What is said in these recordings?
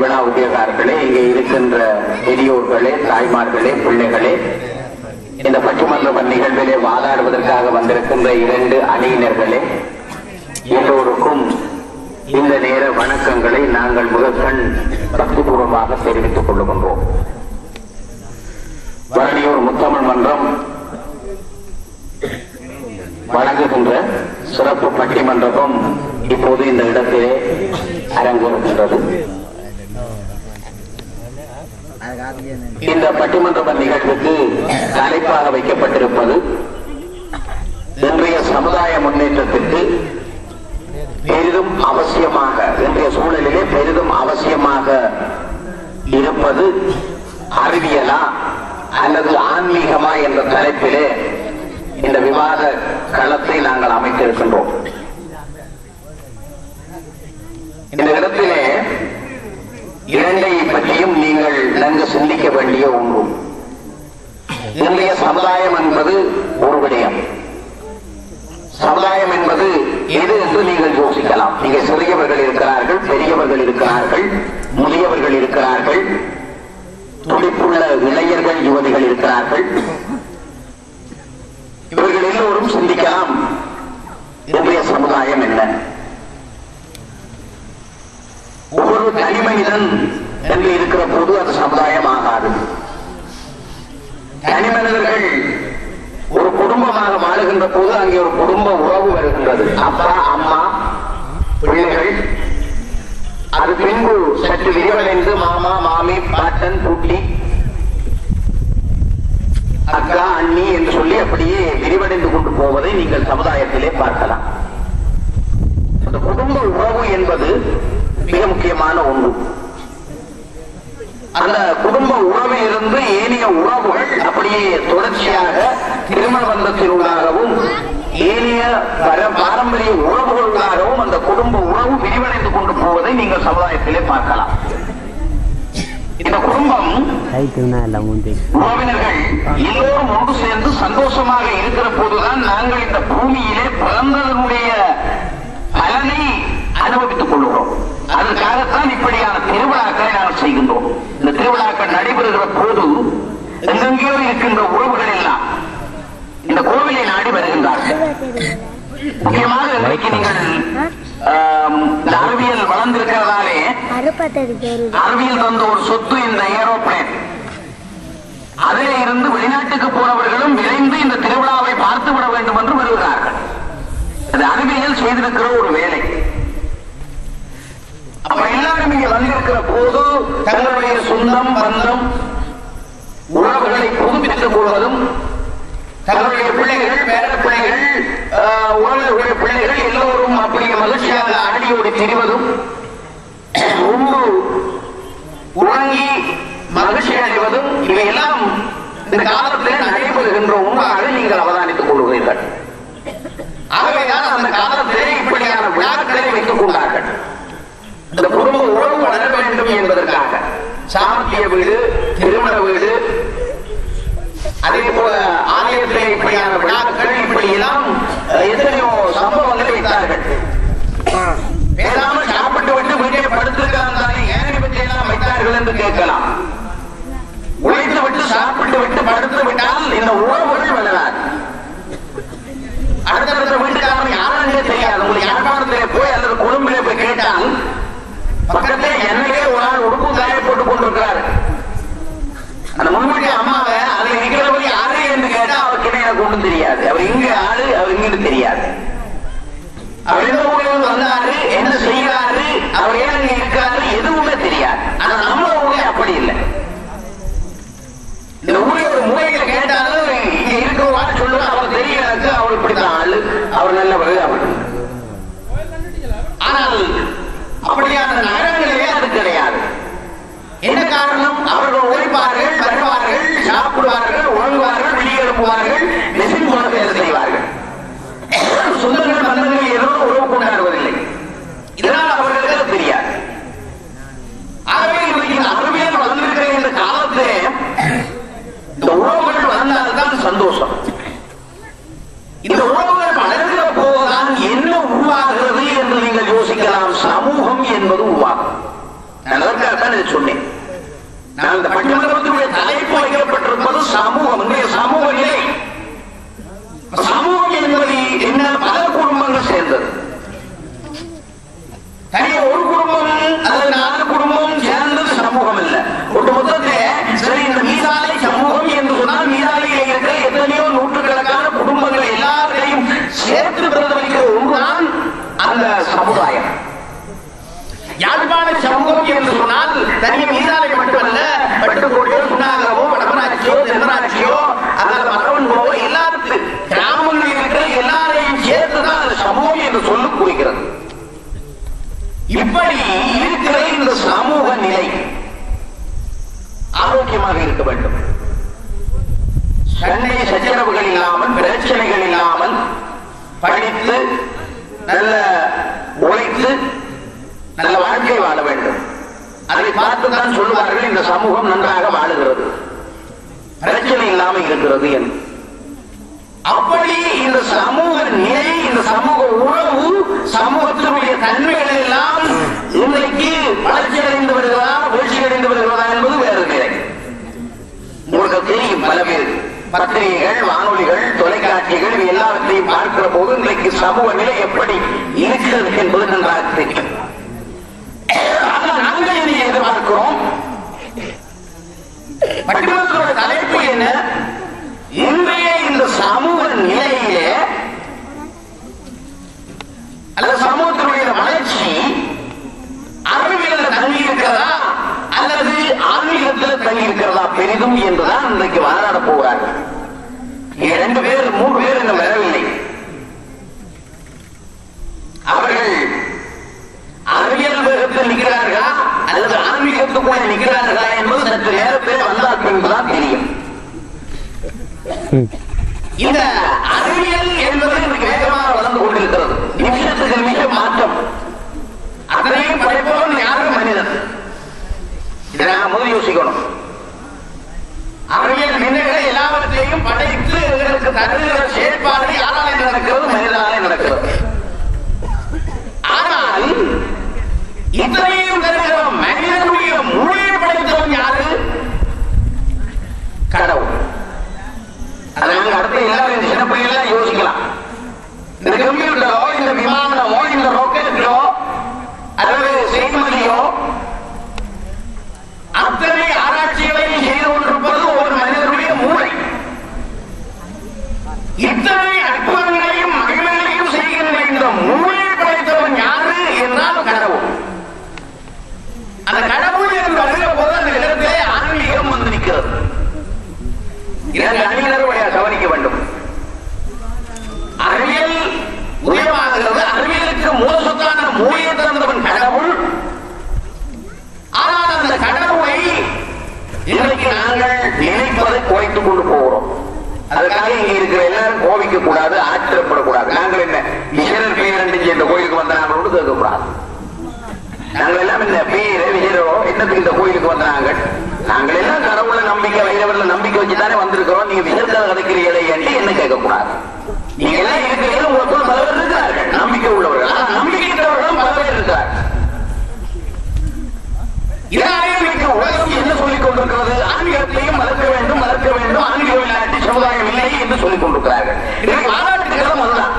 விழா உத்தியோகர்களே, இங்கே இருக்கின்ற பெரியோர்களே, தாய்மார்களே, பிள்ளைகளே, இந்த பட்டிமன்ற நிகழ்விலே வாதாடுவதற்காக வந்திருக்கின்ற 2 அணியினர்களே, எல்லோருக்கும் இந்த நேர வணக்கங்களை நாங்கள் முதற்கண் பக்திபூர்வமாக தெரிவித்துக் கொள்ளுகின்றோம். வரணியூர் முத்தமிழ் மன்றம் வழங்குகின்ற சிறப்பு பட்டிமன்றமும் இப்போது இந்த இடத்திலே அரங்கேறுகின்றது. இந்த பட்டிமன்ற நிகழ்வுக்கு தலைப்பாக வைக்கப்பட்டிருப்பது இன்றைய சமுதாய முன்னேற்றத்திற்கு பெரிதும் அவசியமாக, இன்றைய சூழலிலே பெரிதும் அவசியமாக இருப்பது அறிவியலா அல்லது ஆன்மீகமா என்ற தலைப்பிலே இந்த விவாத களத்தை நாங்கள் அமைத்திருக்கின்றோம். இந்த இடத்திலே இரண்டை பற்றியும் நீங்கள் நன்கு சிந்திக்க வேண்டிய ஒன்று. இன்றைய சமுதாயம் என்பது ஒரு விடயம். சமுதாயம் என்பது எது என்று நீங்கள் யோசிக்கலாம். நீங்க சிறியவர்கள் இருக்கிறார்கள், பெரியவர்கள் இருக்கிறார்கள், முதியவர்கள் இருக்கிறார்கள், துடிப்புள்ள இளைஞர்கள், யுவதிகள் இருக்கிறார்கள். இவர்கள் எல்லோரும் சிந்திக்கலாம், இன்றைய சமுதாயம் என்ன? ஒவ்வொரு தனி மனிதன் என்று இருக்கிற போது அது சமுதாயம் ஆகாது. தனி மனிதர்கள் ஒரு குடும்பமாக வாழுகின்ற போது அங்கே ஒரு குடும்ப உறவு வருகின்றது. அப்பா, அம்மா, பிள்ளைகள். அது பின்பு சற்று விரிவடைந்து மாமா, மாமி, பாட்டன், பூட்டி, அக்கா, அண்ணி என்று சொல்லி அப்படியே விரிவடைந்து கொண்டு போவதை நீங்கள் சமுதாயத்திலே பார்க்கலாம். அந்த குடும்ப உறவு என்பது மிக முக்கியமான ஒன்று. அந்த குடும்ப உறவில் இருந்து ஏனைய உறவுகள் அப்படியே தொடர்ச்சியாக திருமண பந்தத்தினூடாகவும் ஏனைய பாரம்பரிய உறவுகளுக்காகவும் அந்த குடும்ப உறவு விரிவடைந்து கொண்டு போவதை நீங்கள் சமுதாயத்திலே பார்க்கலாம். இந்த குடும்பம் உறவினர்கள் எல்லோரும் ஒன்று சேர்ந்து சந்தோஷமாக இருக்கிற போதுதான் நாங்கள் இந்த பூமியிலே பிறந்ததனுடைய பலனை அனுபவித்துக் கொள்கிறோம். அதற்காகத்தான் இப்படியான திருவிழாக்களை நாங்கள் செய்கின்றோம். இந்த திருவிழாக்கள் நடைபெறுகிற போது எங்கெங்கேயோ இருக்கின்ற உறவுகள் எல்லாம் இந்த கோவிலை நாடி வருகின்றார்கள். முக்கியமாக இன்றைக்கு நீங்கள் அறிவியல் வளர்ந்திருக்கிறதாலே அறிவியல் தந்த ஒரு சொத்து இந்த ஏரோப்ளேன். அதிலே இருந்து வெளிநாட்டுக்கு போனவர்களும் விரைந்து இந்த திருவிழாவை பார்த்து விட வேண்டும் என்று வருகிறார்கள். அது அறிவியல் செய்திருக்கிற ஒரு வேலை. அப்ப எல்லாரும் இங்கே வந்திருக்கிற போது தங்களுடைய சொந்தம், பந்தம், உறவுகளை புதுப்பித்துக் கொள்வதும், தங்களுடைய பிள்ளைகள், பேர பிள்ளைகள், உறவுகளுடைய பிள்ளைகள் எல்லோரும் அப்படியே மகிழ்ச்சியாக அடியோடு திரிவதும், உண்டு உறங்கி மகிழ்ச்சி அடைவதும் இவையெல்லாம் இந்த காலத்தில் நடைபெறுகின்ற உண்மையாக நீங்கள் அவதானித்துக் கொள்கிறீர்கள். ஆகவேதான் அந்த காலத்திலே இப்படியான விழாக்களை வைத்துக் கொண்டார்கள். இந்த குடும்ப உறவு வளர வேண்டும் என்பதற்காக சாமர்த்திய வீடு, திருமண வீடு, அதே போல ஆலயத்தில் இப்படியான விழாக்கள், இப்படி எல்லாம் எத்தனையோ சம்பவங்களை வைத்தார்கள். பேசாமல் சாப்பிட்டு விட்டு வீட்டை படுத்திருக்கலாம் தானே, ஏன் பற்றி எல்லாம் வைத்தார்கள் என்று கேட்கலாம். உழைத்து விட்டு சாப்பிட்டு விட்டு படுத்து விட்டால் இந்த உறவுகள் வளராது. அடுத்தடுத்த வீட்டுக்காரன் யாருன்னே தெரியாது. உங்களுக்கு யாழ்ப்பாணத்திலே போய் அல்லது கொழும்பிலே போய் கேட்டால் பக்கத்தில் என்னையே ஒரு ஆள் உடுப்பு காய போட்டுக் கொண்டிருக்கிறார். அந்த முன்வீட்டு அம்மாவை அதில் நிற்கிறவர் யாரு என்று கேட்டா அவருக்கு எனக்கு ஒன்றும் தெரியாது. அவர் இங்க ஆளு, அவர் இங்கிட்டு தெரியாது. அவர் எந்த ஊரில் வந்தாரு, என்ன செய்யறாரு, அவர் ஏன் இங்க இருக்காரு, எதுவுமே தெரியாது. ஆனா நம்ம ஊரே அப்படி இல்லை. இந்த ஊரே ஒரு முறையில கேட்டாலும் இங்க இருக்கிறவாறு சொல்லுவார், அவர் தெரியாது, அவர் இப்படிதான் ஆளு, அவர் நல்லவர். அவர் ஆனால் அப்படியான நகரங்களே அது கிடையாது. என்ன காரணம்? அவர்கள் உழைப்பார்கள், வருவார்கள், சாப்பிடுவார்கள், உறங்குவார்கள், வெளியெழுப்புவார்கள், மெஷின் போல வேலை செய்வார்கள். சொந்தங்கள், பந்தங்கள் எதுவும் உறவு கொண்டாடுவதில்லை. இதனால் அவர்களுக்கு தெரியாது. ஆகவே இந்த அறிவியல் வளர்ந்திருக்கிற இந்த காலத்திலே இந்த உறவுகள் வளர்ந்தால்தான் சந்தோஷம். இந்த உறவுகள் வளர்கிற போதுதான் என்ன உருவாகிறது என்று நீங்கள் யோசிக்கலாம். சமூகம் என்பது உருவாகும். அதற்காக தான் இதை சொன்னேன். நான் இந்த பட்டிமன்றத்தினுடைய தலைப்பு வைக்கப்பட்டிருப்பது சமூகம், சமூக நிலை. சமூகம் என்பது என்ன? பல குடும்பங்கள் சேர்ந்தது. தனியாக ஒரு குடும்பம் அல்லது 4 குடும்பம் சேர்ந்தது சமூகம் இல்ல. ஒரு மொத்தத்திலே சரி இந்த மீசாலை சமூகம் என்று சொன்னால் மீசாலையில் இருக்கிற எத்தனையோ நூற்றுக்கணக்கான குடும்பங்கள் எல்லாரையும் சேர்த்து பிரதிபலிக்கிற ஒன்றுதான் அந்த சமுதாயம். யாழ்ப்பாண சமூகம் என்று சொன்னால் தனிய மீசாலை மட்டுமல்ல, பட்டுக்கோட்டையோ சுண்ணாகரவோ வடமராட்சியோ தென்மராட்சியோ அல்லது மரவன்போவோ எல்லாத்துக்கும் கிராமங்களில் இருக்கிற எல்லாரையும் சேர்த்துதான் அந்த சமூகம் என்று சொல்லி குறிக்கிறது. இப்படி இருக்கிற இந்த சமூக நிலை ஆரோக்கியமாக இருக்க வேண்டும். சண்டை சச்சரவுகள் இல்லாமல், பிரச்சனைகள் இல்லாமல் படித்து நல்ல உழைத்து நல்ல வாழ்க்கை வாழ வேண்டும். அதை பார்த்துதான் சொல்லுவார்கள் இந்த சமூகம் நன்றாக வாழுகிறது, பிரச்சனை இல்லாமல் இருக்கிறது என்று. அப்படி இந்த சமூக நிலை, இந்த சமூக உறவு, சமூகத்தினுடைய தன்மைகள் எல்லாம் இன்றைக்கு வளர்ச்சி அடைந்து வருகிறதா வீழ்ச்சி அடைந்து வருகிறதா என்பது வேறு நிலை. உங்களுக்கு தெரியும், பல பேர் பத்திரிகைகள், வானொலிகள், தொலைக்காட்சிகள் இவை எல்லாவற்றையும் பார்க்கிற போது இன்றைக்கு சமூக நிலை எப்படி இருக்கிறது என்பது நன்றாக தெரியும். நாங்கள் இதை எதிர்பார்க்கிறோம். பட்டிமன்றத்தோட தலைப்பு என்ன? இன்றைய இந்த சமூக நிலையிலே அல்லது சமூகத்தினுடைய வளர்ச்சி அறிவியலில் தங்கி இருக்கிறதா அல்லது ஆன்மீகத்தில் தங்கி இருக்கிறதா பெரிதும் என்றுதான் இன்றைக்கு வாதாட போகிறார்கள். 2 பேர் 3 பேர் இன்னும் வரவில்லை. அவர்கள் அறிவியல் வேகத்தில் நிற்கிறார்களா அல்லது ஆன்மீகத்துக்குள்ள நிற்கிறார்களா என்பது சற்று நேரத்தில் வந்தால் பின்புதான் தெரியும். இந்த அறிவியல் என்பது வேகமாக வளர்ந்து கொண்டிருக்கிறது. நிமிஷத்துக்கு நிமிஷம் மாற்றம். அதனையும் படைப்பவன் யாரும் மனிதன். இதை நாங்கள் முதல் யோசிக்கணும். அறிவியல் மின்னகளை எல்லாவற்றையும் படைத்து எங்களுக்கு தருகிற செயற்பாடு யாராலே நடக்கிறது? மனிதனாலே நடக்கிறது. ஆனால் இத்தனையும் தருகிற மனிதனுடைய மூளையை படைத்தவன் யாரு? கடவுள். அதனால அடுத்த எல்லாரும் சின்ன பிள்ளைகள் யோசிக்கலாம். இந்த கம்ப்யூட்டரோ, இந்த விமானமோ, இந்த ராக்கெட்டோ அல்லது செய்திமதியோ அத்தனை ஆராய்ச்சிகளையும் செய்து கொண்டிருப்பது ஒரு மனிதனுடைய மூளை. இத்தனை அற்புதங்களையும் மகிமைகளையும் செய்கின்ற இந்த மூளையை படைத்தவன் யாரு என்றால் கடவுள். அந்த கடவுள் என்று வருகிற போது அந்த இடத்திலே ஆன்மீகம் வந்து நிற்கிறது. 2 அணியினருடைய கவனிக்க வேண்டும். அறிவியல் உயர்வாகிறது. அறிவியலுக்கு மூல சொத்தான மூளையை திறந்தவன் கடவுள். ஆனால் அந்த கடவுளை இன்றைக்கு நாங்கள் நினைப்பதை குறைத்துக் கொண்டு போகிறோம். அதுக்காக இங்க இருக்கிற எல்லாரும் கோபிக்க கூடாது, ஆச்சரியப்படக்கூடாது. நாங்கள் என்ன விஜயர் பேரண்டி இந்த கோயிலுக்கு வந்த நாங்களோடு கேட்கக்கூடாது. நாங்கள் எல்லாம் இந்த பேரு விஜயரோ என்னத்துக்கு இந்த கோயிலுக்கு வந்தாங்க? நாங்கள் எல்லாம் கடவுள நம்பிக்கை வைரவர்கள் நம்பிக்கை வச்சுதானே வந்திருக்கிறோம். நீங்க விஜயத்தை கதைக்கிறீங்களே என்று என்ன கேட்கக்கூடாது. நீங்க எல்லாம் இருக்கிறீர்கள், உங்களுக்கு பல பேர் இருக்கிறார்கள் நம்பிக்கை உள்ளவர்கள். ஆனால் நம்பிக்கைக்கிறவர்களும் பல பேர் இருக்கிறார்கள். இதனாலே உலகம் என்ன சொல்லிக் கொண்டிருக்கிறது? ஆன்மீகத்தையும் மறக்க வேண்டும், மறக்க வேண்டும், ஆன்மீகம் இல்லாட்டி சமுதாயம் இல்லை என்று சொல்லிக் கொண்டிருக்கிறார்கள். இன்றைக்கு மாநாட்டுகளும் அதுதான்.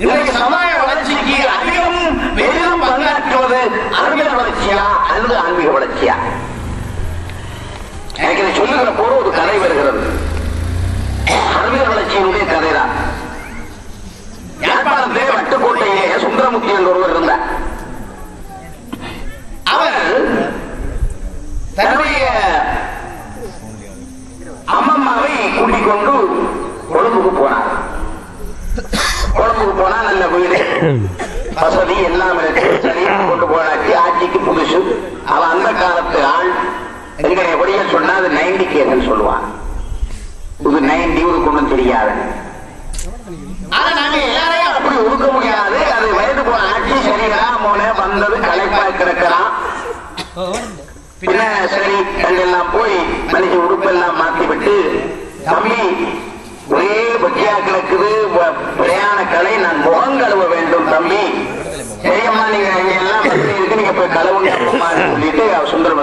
இன்றைக்கு சமுதாய வளர்ச்சிக்கு அதிகம் பெரிதும் பங்காற்றுவது அறிவியல் வளர்ச்சியா அல்லது ஆன்மீக வளர்ச்சியா? எனக்கு இதை சொல்லுகிற போது ஒரு கதை வருகிறது. அறிவியல் வளர்ச்சியினுடைய கதைதான். யாழ்ப்பாணத்திலே வட்டுக்கோட்டையிலே சுந்தரமுத்தி என்ற ஒருவர் இருந்தார். அவர் தன்னுடைய அம்மம்மாவை கூட்டிக் கொண்டு கொழும்புக்கு போனார். கொழும்புக்கு போனா நல்ல வீடு வசதி எல்லாம் கொண்டு போனாச்சு. ஆட்சிக்கு புதுசு. அவன் அந்த காலத்து ஆள். எங்களை எப்படியா சொன்னா அது 90 கேசன் சொல்லுவான். இது 90 ஊருக்கு ஒன்றும் தெரியாது. ஆனா நாங்க எல்லாரையும் அப்படி ஒதுக்க முடியாது. அது வயது போன ஆட்சி சரிதான் மோனே வந்தது களைப்பாய் கிடக்கலாம். பின்ன சரி கண்டெல்லாம் போய் மனுஷ உடுப்பெல்லாம் மாற்றி விட்டு, தம்பி ஒரே பட்டியா கிடக்குது பிரயாண கலை, நான் முகம் கழுவ வேண்டும் தம்பி. சரியம்மா நீங்க எல்லாம் இருக்கு, நீங்க போய் கழுவுங்க சொல்லிட்டு சுந்தரம்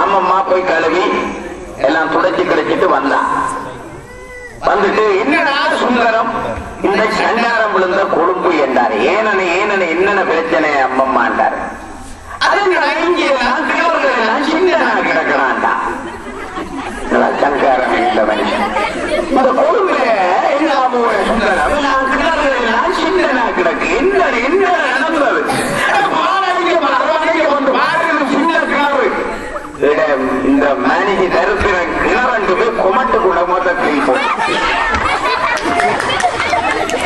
அம்மம்மா போய் கழுவி எல்லாம் துடைச்சி கிடைச்சிட்டு வந்தான். வந்துட்டு என்னடா சுந்தரம் இந்த சண்டாரம் விழுந்த கொழும்பு என்றாரு. ஏனனே என்னென்ன பிரச்சனை அம்மம்மாண்டாரு. அதுங்கெல்லாம் கிழவர்கள் எல்லாம் சின்னனா கிடக்கிறான்டா. சங்காரம் இந்த மனுஷன் இந்த கொழும்புல எல்லாமோ சுந்தரம் கிழவர்கள் எல்லாம் சின்னனா கிடக்கு. என்ன நடந்தது? வந்து பாருங்க சின்ன கிணறு. இந்த மனித தருத்திர கிணறு போய் கொமட்டு கூட மொத்தத்தில்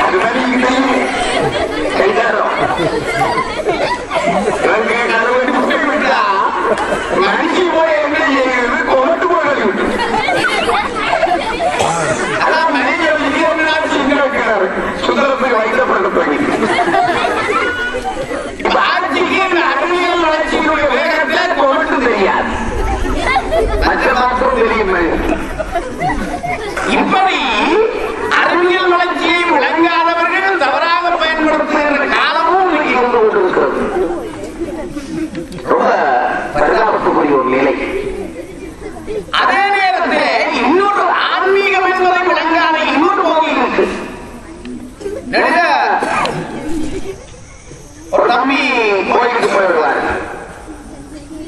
அது மனித கைதாரம் மனுஷி போய் என்ன செய்கிறது? கொமட்டு போய் விட்டு அதான் மனித சின்ன கிணறு சுந்தரத்துக்கு வைக்கப்பட்டு அறிவியல் வளர்ச்சியினுடைய வேகத்தில் கொமட்டு தெரியாது, மற்ற மாற்றம் தெரியும். இப்படி அறிவியல் வளர்ச்சியை விளங்காதவர்கள் தவறாக பயன்படுத்துகிற காலமும் இன்னைக்கு கொண்டு கொண்டிருக்கிறது. ரொம்ப பரிதாபத்துக்குரிய ஒரு நிலை. அதே நேரத்தில் இன்னொரு ஆன்மீகம் என்பதை விளங்காத இன்னொரு கோவில் இருக்கு. ஒரு தம்பி கோயிலுக்கு போயிடுவார்,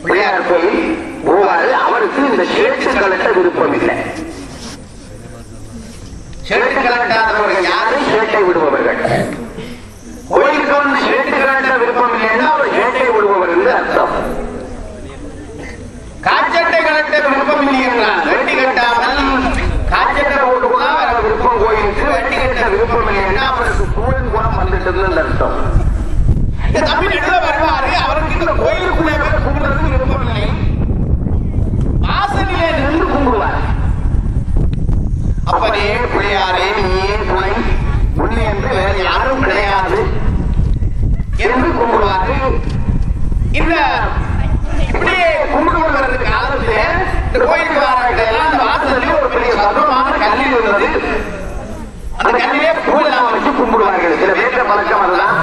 பிள்ளையார் கோயில் போவாரு. அவருக்கு இந்த சேட்டு கலட்ட விருப்பம் இல்லை. சேட்டு கலட்டாதவர்கள் யாரு? சேட்டை விடுபவர்கள். கோயிலுக்கு வந்து சேட்டு கலட்ட விருப்பம் இல்லைன்னா அவர் சேட்டை விடுபவர் என்று அர்த்தம். காச்சட்டை கலட்ட விருப்பம் இல்லையா? வெட்டி கட்டாமல் காச்சட்டை போட்டு கூட விருப்பம் கோயிலுக்கு. வெட்டி கட்ட விருப்பம் இல்லைன்னா அவருக்கு சூழன் குணம் வந்துட்டு அர்த்தம். தமிழ் எழுத வருவாரு. அவருக்கு இந்த கோயிலுக்குள்ளே பேர் கும்பிடுறது விருப்பம் இல்லை. வாசலிலே நின்று கும்பிடுவார். அப்பனே பிள்ளையாரே நீயே துணை உன்னை என்று வேறு யாரும் கிடையாது என்று கும்பிடுவாரு. இந்த இப்படியே கும்பிடுவது காலத்துல இந்த கோயிலுக்கு வாராட்ட எல்லாம் அந்த வாசலில் ஒரு பெரிய சதுரமான கல்லில் இருந்தது. அந்த கல்லிலே பூஜெல்லாம் வச்சு கும்பிடுவார்கள். சில பேர் பழக்கம் அதுதான்.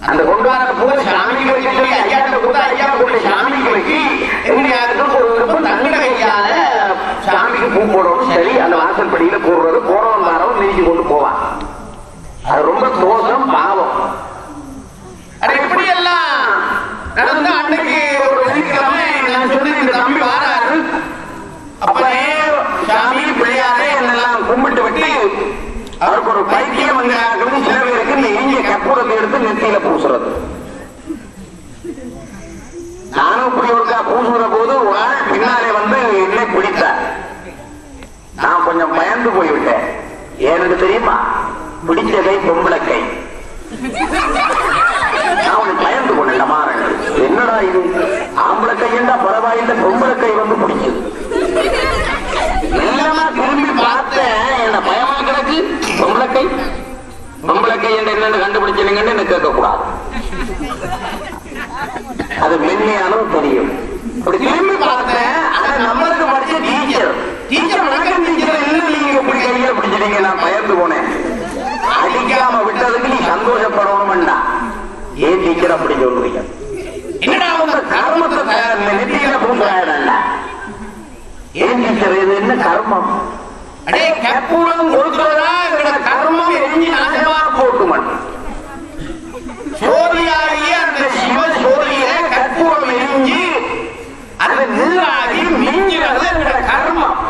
அந்த கொண்டு வர பூ சாமிக்கு வைக்க சொல்லி ஐயாட்ட கொடுத்தா ஐயா கொண்டு சாமிக்கு வச்சு எங்கேயாருக்கும் ஒரு விருப்பம் தங்கட கையால சாமிக்கு பூ போடணும். சரி, அந்த வாசல் படியில போடுறது போறவன் வாரவன் நீக்கி கொண்டு போவான். அது ரொம்ப தோஷம், பாவம். அது எப்படி எல்லாம் நடந்து அன்னைக்கு ஒரு வெள்ளிக்கிழமை நான் சொல்லி இந்த தம்பி வாராரு. அப்பனே சாமி பிள்ளையாரே என்னெல்லாம் கும்பிட்டு விட்டு அவருக்கு ஒரு பைத்தியம் வந்து சில பேருக்கு இந்த இந்திய கற்பூரத்தை எடுத்து நெத்தியில பூசுறது. நானும் இப்படி ஒருக்கா பூசுற போது ஒரு ஆள் பின்னாலே வந்து என்னை பிடித்தார். நான் கொஞ்சம் பயந்து போய்விட்டேன். ஏன்னு தெரியுமா? பிடிச்ச கை பொம்பளை கை. நான் கொஞ்சம் பயந்து கொள்ள மாறேன். என்னடா இது ஆம்பளை கையண்டா பரவாயில்லை, பொம்பளை கை வந்து பிடிச்சது. எல்லாமா திரும்பி பார்த்தேன். என்ன பயமா கிடக்கு. பொம்பளை கை என்னன்னு கண்டுபிடிச்சீங்கன்னு எனக்கு கேட்க கூடாது. அது மென்மையாலும் தெரியும். அப்படி திரும்பி பார்த்தேன். ஆனா நம்மளுக்கு படிச்ச டீச்சர் வணக்கம் டீச்சர் என்ன நீங்க எப்படி கையில பிடிச்சிட்டீங்க? நான் பயந்து போனேன். அடிக்காம விட்டதுக்கு நீ சந்தோஷப்படணும்டா. ஏன் டீச்சர் அப்படி சொல்றீங்க? என்னடா உங்க கர்மத்தை நெத்தியில பூண்டாடா. ஏன் டீச்சர் இது என்ன கர்மம்? அடே கற்பூரம் கொடுக்கிறதா எங்களோட கர்மம் எரிஞ்சு நாசமா போட்டுமன். சோதியாகிய அந்த சிவ சோதியில கற்பூரம் எரிஞ்சு அது நீராகி மிஞ்சுறது எங்களோட கர்மம்.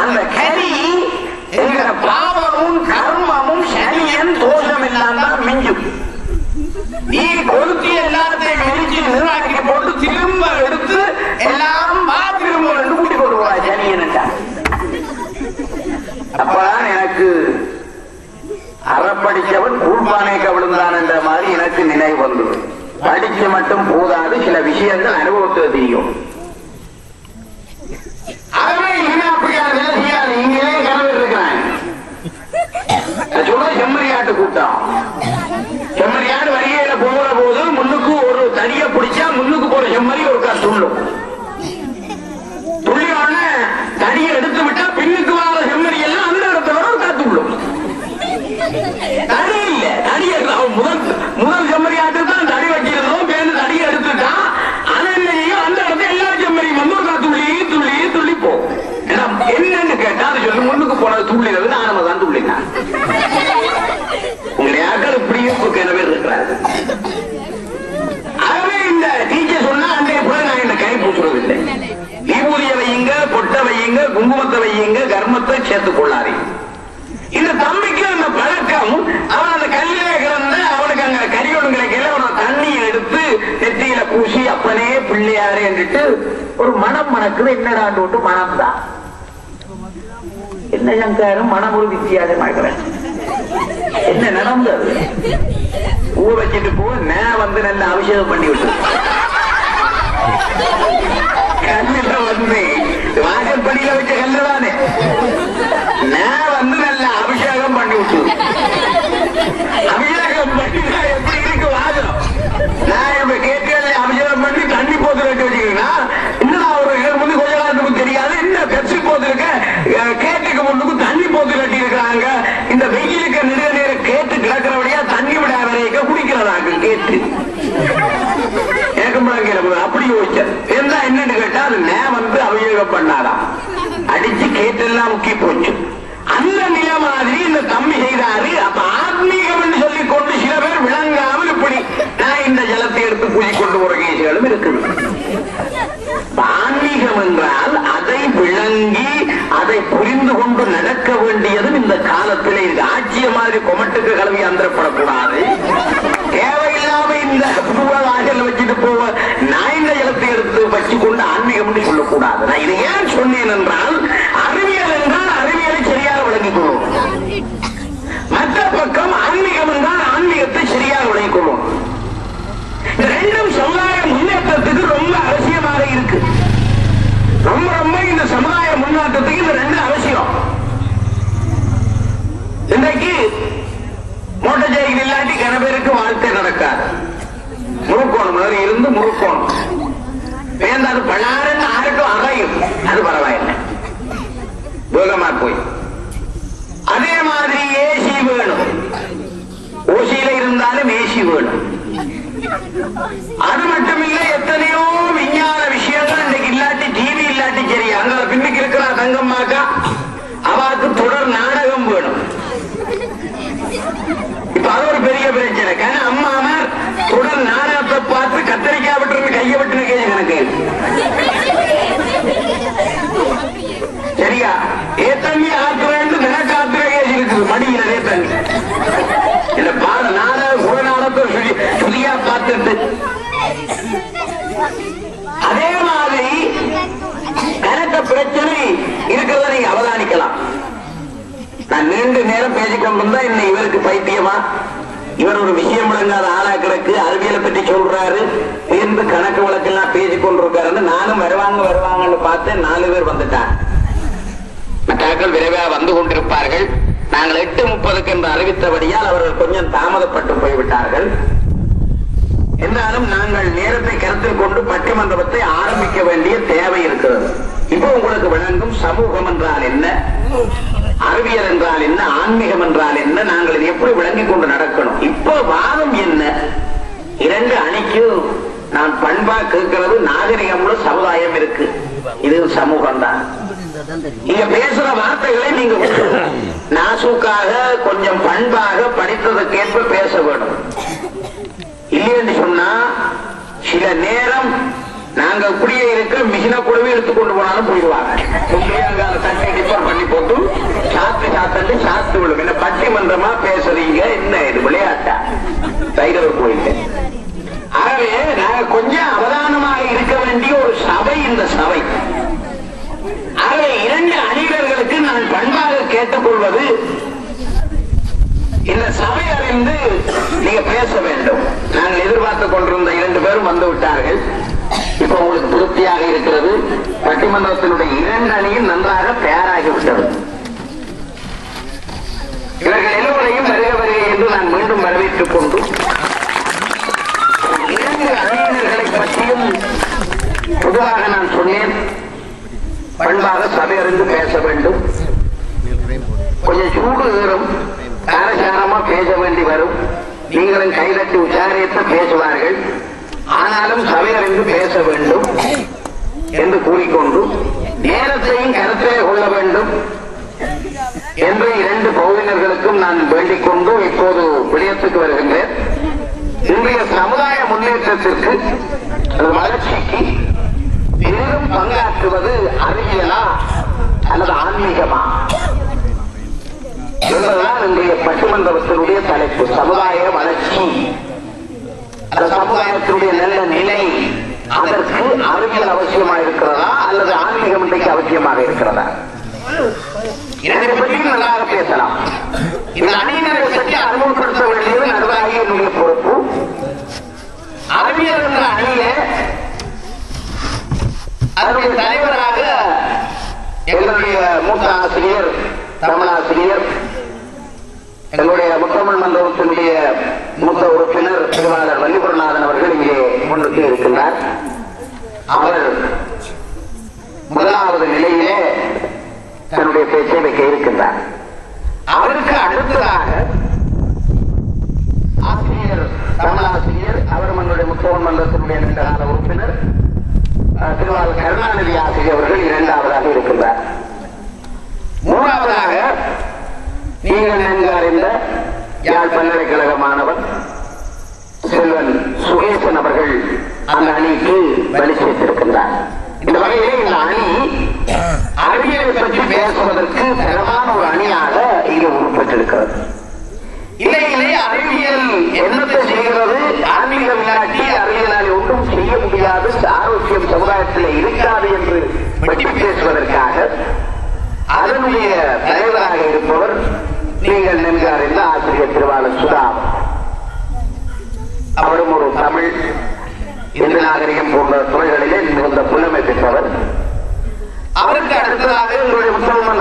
அந்த கரி எங்களோட பாவமும் கர்மமும் சனியன் தோஷம் இல்லாம மிஞ்சும். நீ கொடுத்து எல்லாத்தையும் எரிஞ்சு நீராக்கி போட்டு திரும்ப எடுத்து எல்லாம் திரும்ப கூட்டி போடுவா சனியன். அப்பதான் எனக்கு அறப்படிச்சவன் கூழ்பானைக்கு விழுந்தான் என்ற மாதிரி எனக்கு நினைவு வந்தது. படிச்சு மட்டும் போதாது, சில விஷயங்கள் அனுபவத்தில் தெரியும். நீங்களே கனவு இருக்கிறாங்க. செம்மறியாட்டு கூட்டம். செம்மறியாடு வரிகையில போகிற போது முன்னுக்கு ஒரு தடிய பிடிச்சா முன்னுக்கு போற செம்மறி ஒரு துள்ளும். துள்ளியோட தடியை எடுத்து விட்டா பின்னுக்கு வர செம்மறி எல்லாம் அந்த இடத்துல ஒரு காத்துள்ளும். தடி இல்ல, தடி முதல் செம்மறியாட்டு தான் தடி வச்சிருந்தோம். பேருந்து தடியை குங்குமத்தை வையுங்க, கர்மத்தை சேர்த்துக் கொள்ளாதீங்க. இந்த தம்பிக்கு அந்த பழக்கம், அவன் அந்த கல்லிலே கிடந்த அவனுக்கு அங்க கரியோடு கிடைக்கல, அவனோட தண்ணியை எடுத்து நெத்தியில பூசி அப்பனே பிள்ளையாரு என்றிட்டு ஒரு மனம் மணக்குது. என்னடான்னு விட்டு மனம் தான் என்ன சங்காரம் மனம் ஒரு வித்தியாசமாக்குறேன். என்ன நடந்தது? பூ வச்சுட்டு போ, நான் வந்து நல்ல அபிஷேகம் பண்ணி விட்டு கல்லுல வந்து வாசற்படியில வச்ச கல்லுதானே, நான் வந்து நல்ல அபிஷேகம் பண்ணி விட்டு அபிஷேகம் பண்ணினா எப்படி இருக்கு வாசம்? நான் இப்ப கேட்கல அபிஷேகம் பண்ணி தண்ணி போத்து வச்சு வச்சுக்கிறீங்கன்னா இன்னும் ஒரு வந்து கொஞ்ச நேரத்துக்கு தெரியாது. இன்னும் பெப்சி போத்து இருக்க, கேட்டுக்கு முன்னுக்கு தண்ணி போத்து கட்டி இருக்கிறாங்க. இந்த வெயிலுக்கு நிறைய நேரம் கேட்டு கிடக்கிறபடியா தண்ணி விட வரைக்க குடிக்கிறதாங்க கேட்டு அப்படி யோசிச்சேன். என்னன்னு கேட்டா அது நான் வந்து அபிஷேகம் பண்ணாதான் அடிச்சு கேட்டெல்லாம் முக்கி போச்சு. அந்த நில மாதிரி இந்த தம்பி செய்தாரு. அப்ப ஆத்மீகம் என்று சொல்லிக் கொண்டு சில பேர் விளங்காமல் இப்படி நான் இந்த ஜலத்தை எடுத்து பூஜை கொண்டு போற கேசுகளும் இருக்குது. ஆன்மீகம் என்றால் அதை விளங்கி அதை புரிந்து கொண்டு நடக்க வேண்டியதும் இந்த காலத்திலே இருக்கு. ஆட்சிய மாதிரி கொமட்டுக்கு கலவி அந்தரப்படக்கூடாது. தேவையில்லாம இந்த வாசல் வச்சுட்டு போவ நான் இந்த ஜலத்தை எடுத்து வச்சு கொண்டு ஆன்மீகம் என்று சொல்லக்கூடாது. நான் இதை ஏன் சொன்னேன் என்றால், அறிவியல் என்றால் அறிவியலை சரியாக விளங்கிக் கொள்வோம். மற்ற பக்கம் ஆன்மீகம் என்றால் ஆன்மீகத்தை சரியாக விளங்கிக் கொள்வோம். ரெண்டும் சமுதாய முன்னேற்றத்துக்கு ரொம்ப அவசியமாக இருக்கு. ரொம்ப ரொம்ப இந்த சமுதாய முன்னேற்றத்துக்கு இந்த ரெண்டு அவசியம். இன்றைக்கு மோட்டார் சைக்கிள் இல்லாட்டி கன பேருக்கு வாழ்க்கை நடக்காது. முறுக்கோணம் இருந்து முறுக்கோணம் அது பல்லாயிரம் ஆருக்கும் அறையும், அது பரவாயில்லை, வேகமா போய். அதே மாதிரி ஏசி வேணும், ஓசியில இருந்தாலும் ஏசி வேணும். அது மட்டுமில்லை, எத்தனையோ விஞ்ஞான விஷயங்கள் இன்றைக்கு இல்லாட்டி டிவி இல்லாட்டி சரி. அங்க பின்னுக்கு இருக்கிற தங்கம்மாக்கா அவருக்கு தொடர் நாடகம் வேணும். இப்ப அது ஒரு பெரிய பிரச்சனை. அம்மாமார் தொடர் நாடகத்தை பார்த்து கத்தரிக்காய் விட்டு கையை விட்டு கேள்வி எனக்கு சரியா? ஏ தண்ணி ஆத்து வேண்டும் எனக்கு ஆத்துற கேள்வி இருக்குது மடியில. ஏ தண்ணி இல்ல பாட நாடக குல நாடகத்தை சுதியா பார்த்துட்டு. அதே மாதிரி கணக்க பிரச்சனை இருக்கிறத நீங்க அவதானிக்கலாம். நான் நீண்ட நேரம் பேசிக்கொண்டிருந்தா இன்னும் இவருக்கு பைத்தியமா, இவர் ஒரு விஷயம் விளங்காத ஆளா கிடக்கு, அறிவியலை பற்றி சொல்றாரு என்று கணக்கு வழக்கெல்லாம் பேசிக் கொண்டிருக்காரு. நானும் வருவாங்கன்னு பார்த்தேன். 4 பேர் வந்துட்டாங்க. மற்றாக்கள் விரைவாக வந்து கொண்டிருப்பார்கள். நாங்கள் 8:30 என்று அறிவித்தபடியால் அவர்கள் கொஞ்சம் தாமதப்பட்டு போய்விட்டார்கள். என்றாலும் நாங்கள் நேரத்தை கருத்தில் கொண்டு பட்டிமன்றத்தை ஆரம்பிக்க வேண்டிய தேவை இருக்கிறது. இப்போ உங்களுக்கு விளங்கும் சமூகம் என்றால் என்ன, அறிவியல் என்றால் என்ன, ஆன்மீகம் என்றால் என்ன, நாங்கள் இதை எப்படி விளங்கிக் கொண்டு நடக்கணும். இப்போ வாதம் என்ன? 2 அணிக்கு நான் பண்பா கேட்கிறது நாகரிகம்ல சமுதாயம் இருக்கு, இது சமூகம் தான். நீங்க பேசுற வார்த்தைகளை நீங்க நாசூக்காக கொஞ்சம் பண்பாக படித்ததுக்கேற்ப பேச வேண்டும். இல்லைன்னு சொன்னா சில நேரம் நாங்க குடியே இருக்க மிஷினை கூடவே எடுத்துக்கொண்டு போனாலும் போயிடுவாங்க. தண்ணி டிப்பர் பண்ணி போட்டு சாத்து விடும். என்ன பட்டிமன்றமா பேசுறீங்க, என்ன இது விளையாட்டா? டைகர் போயிட்டு. ஆகவே நாங்க கொஞ்சம் அவதானமாக இருக்க வேண்டிய ஒரு சபை இந்த சபை. ஆகவே 2 அணிவர்களுக்கு நான் பண்பாக கேட்டுக்கொள்வது, இந்த சபை அறிந்து நீங்க பேச வேண்டும். நாங்கள் எதிர்பார்த்துக் கொண்டிருந்த 2 பேரும் வந்து விட்டார்கள். இப்ப உங்களுக்கு திருப்தியாக இருக்கிறது. பட்டிமன்றத்தினுடைய 2 அணியும் நன்றாக தயாராகிவிட்டது. இவர்கள் எல்லோரையும் வருக என்று நான் மீண்டும் வரவேற்றுக் கொண்டு 2 அணியினர்களை பற்றியும் பொதுவாக நான் சொன்னேன். பண்பாக சபை அறிந்து பேச வேண்டும். கொஞ்சம் சூடு ஏறும், காரசாரமா பேச வேண்டி வரும். நீங்களும் கைதட்டி உச்சாரியத்தை பேசுவார்கள். ஆனாலும் சபை அறிந்து பேச வேண்டும் என்று கூறிக்கொண்டு நேரத்தையும் கருத்திலே கொள்ள வேண்டும் என்று 2 பகுதியினர்களுக்கும் நான் வேண்டிக் கொண்டு இப்போது விடயத்துக்கு வருகின்றேன். இன்றைய சமுதாய முன்னேற்றத்திற்கு, வளர்ச்சிக்கு பெரும் பங்காற்றுவது அறிவியலா அல்லது ஆன்மீகமா என்பதுதான் இன்றைய பட்டிமன்றத்தினுடைய தலைப்பு. சமுதாய வளர்ச்சி, அந்த சமுதாயத்தினுடைய நல்ல நிலை, அதற்கு அறிவியல் அவசியமாக இருக்கிறதா அல்லது ஆன்மீகம் இன்றைக்கு அவசியமாக இருக்கிறதா? இதனை பற்றி நன்றாக பேசலாம். இந்த அணியினரை பற்றி அறிமுகப்படுத்த வேண்டியது நடுவாகிய என்னுடைய பொறுப்பு. அறிவியல் என்ற அணியில அதனுடைய தலைவராக எங்களுடைய மூத்த ஆசிரியர், தமிழாசிரியர், எங்களுடைய முத்தமிழ் மன்றத்தினுடைய மூத்த உறுப்பினர் திருவாளர் வள்ளிபுரநாதன் அவர்கள் இங்கே முன்னிட்டு இருக்கின்றார். அவர் முதலாவது நிலையிலே தன்னுடைய பேச்சை வைக்க இருக்கின்றார். அவருக்கு அடுத்ததாக ஆசிரியர், தமிழாசிரியர், அவர் நம்முடைய முத்தமிழ் மன்றத்தினுடைய நீண்ட கால உறுப்பினர் திருவாளர் கருணாநிதி ஆசிரியர் அவர்கள் இரண்டாவதாக இருக்கின்றார். மூன்றாவதாக நீங்கள் நன்கு அறிந்த யாழ் பல்கலைக்கழக மாணவன் செல்வன் சுகேசன் அவர்கள் அந்த அணிக்கு வழி சேர்த்திருக்கின்றார். இந்த வகையிலே இந்த அணி அறிவியலை பற்றி பேசுவதற்கு தரமான ஒரு அணியாக இங்கு உருப்பெற்றிருக்கிறது. இல்லையிலே அறிவியல் என்னத்தை செய்கிறது, ஆன்மீகம் இல்லாட்டி அறிவியலால் ஒன்றும் செய்ய முடியாது, ஆரோக்கியம் சமுதாயத்தில் இருக்காது என்று பற்றி பேசுவதற்காக அதனுடைய தலைவராக இருப்பவர் நீங்கள் நன்கு அறிந்த ஆசிரியர் திருவாளர் சுதா. அவரும் ஒரு தமிழ், இந்து நாகரிகம் போன்ற துறைகளிலே மிகுந்த புலமை பெற்றவர். அவருக்கு அடுத்ததாக எங்களுடைய முத்தமிழ்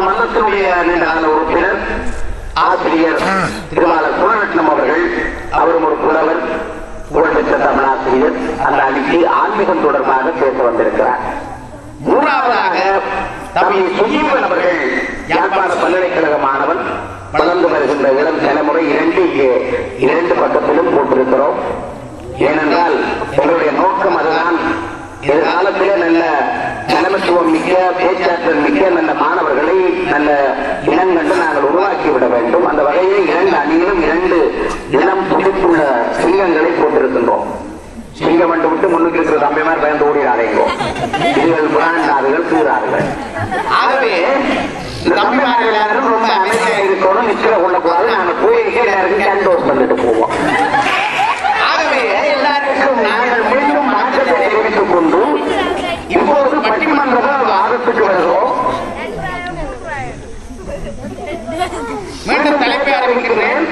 மன்றத்தினுடைய நீண்ட உறுப்பினர் ஆசிரியர் திருவாளர் குணரட்னம் அவர்கள். அவரும் ஒரு புலவர், புகழ்பெற்ற தமிழாசிரியர். அந்த அணிக்கு ஆன்மீகம் தொடர்பாக பேச வந்திருக்கிறார். மூன்றாவதாக தம்பி சுஜீவன் அவர்கள் யாழ்ப்பாண பல்கலைக்கழக மாணவன், வளர்ந்து வருகின்ற இளம் தலைமுறை. இரண்டு பக்கத்திலும் போட்டிருக்கிறோம். ஏனென்றால் எங்களுடைய நோக்கம் அதுதான். எதிர்காலத்திலே நல்ல தலைமைத்துவம் மிக்க, பேச்சாற்றல் மிக்க நல்ல மாணவர்களை நல்ல இனங்கண்டு நாங்கள் உருவாக்கிவிட வேண்டும். அந்த வகையில் இரண்டு அணியிலும் 2 இளம் துடிப்புள்ள சிங்கங்களை போட்டிருக்கின்றோம். சிங்கம் வந்து விட்டு முன்னுக்கு இருக்கிற தம்பிமார் பயந்து ஓடிடாதீங்க, இதுகள் புராண்டார்கள், சீரார்கள். ஆகவே தம்பிமார்கள் எல்லாரும் ரொம்ப அமைதியாக இருக்கணும், நிச்சய கொள்ளக்கூடாது. நாங்கள் போயிருக்கே எல்லாருக்கும் கேண்டோஸ் பண்ணிட்டு போவோம். ஆகவே எல்லாருக்கும் நாங்கள் மீண்டும் மாற்றத்தை தெரிவித்துக் கொண்டு இப்போது பட்டிமன்ற வாதத்துக்கு வருகிறோம். மீண்டும் தலைப்பை அறிவிக்கிறேன்.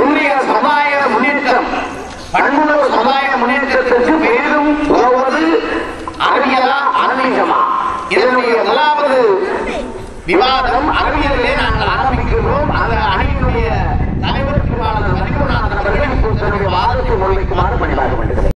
இந்திய சமுதாய முன்னேற்றம், பண்புள்ள சமுதாய முன்னேற்றத்திற்கு பெரிதும் உதவுவது அறிவியலா ஆன்மீகமா? இதனுடைய முதலாவது விவாதம் அறிவியலிலே நாங்கள் ஆரம்பிக்கிறோம். அந்த அணியினுடைய தலைவர் திருவாளர் வள்ளிபுரநாதன் அவர்கள் இப்போது வாதத்தை முன்வைக்குமாறு பணிவாக வேண்டுகிறேன்.